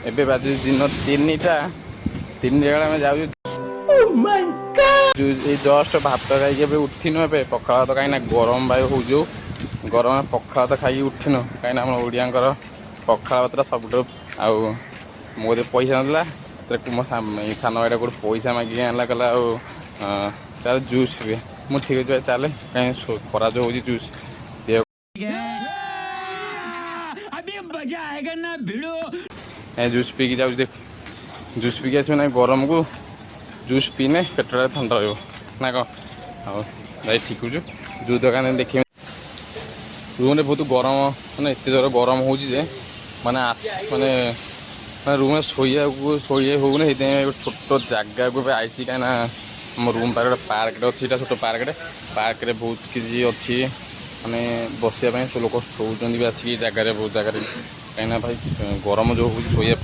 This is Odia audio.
ଏବେ ବାଜୁ ଦିନ 3ଟା ବେଳେ ଆମେ ଯାଉଛୁ ଏଇ ଜଷ୍ଟ ଭାତ ଖାଇକି ଏବେ ଉଠିନୁ। ଏବେ ପଖାଳ ଭାତ କାହିଁକିନା ଗରମ ବାୟୁ ହଉଛୁ, ଗରମ ପଖାଳ ଭାତ ଖାଇକି ଉଠିନୁ। କାହିଁକିନା ଆମ ଓଡ଼ିଆଙ୍କର ପଖାଳ ଭାତଟା ସବୁଠୁ। ଆଉ ମୋ କତିରେ ପଇସା ନଥିଲା, ମୋ ସାନ ଭାଇଟା କୋଉଠି ପଇସା ମାଗିକି ଆଣିଲା, କହିଲା ଆଉ ଚାଲ ଜୁସ୍ ପିଇବା। ମୁଁ ଠିକ୍ ଅଛି ଭାଇ ଚାଲେ, କାହିଁ ଖରା ଯୋଉ ହଉଛି ଜୁସ୍ ଜୁସ୍ ପିଇକି ଯାଉଛି। ଦେଖ ଜୁସ୍ ପିଇକି ଆସିବ ନା ଗରମକୁ ଜୁସ୍ ପିଇନେ ପେଟଟା ଥଣ୍ଡା ରହିବ ନା କ'ଣ? ଆଉ ଭାଇ ଠିକୁଛୁ ଜୁସ୍ ଦୋକାନ ଦେଖିବି। ରୁମ୍ରେ ବହୁତ ଗରମ, ମାନେ ଏତେ ଜୋର ଗରମ ହେଉଛି ଯେ ମାନେ ରୁମ୍ରେ ଶୋଇବାକୁ ହେଉନି। ସେଇଥିପାଇଁ ଗୋଟେ ଛୋଟ ଜାଗାକୁ ଏବେ ଆଇଛି। କାହିଁକିନା ଆମ ରୁମ୍ ପାଖରେ ଗୋଟେ ପାର୍କଟେ ଅଛି, ଏଇଟା ଛୋଟ ପାର୍କରେ ବହୁତ କିଛି ଅଛି ମାନେ ବସିବା ପାଇଁ। ଲୋକ ଶୋଉଛନ୍ତି ବି ଆସିକି ଜାଗାରେ, ବହୁତ ଜାଗାରେ। କାହିଁକିନା ଭାଇ ଗରମ ଯେଉଁ ହେଉଛି ଶୋଇବା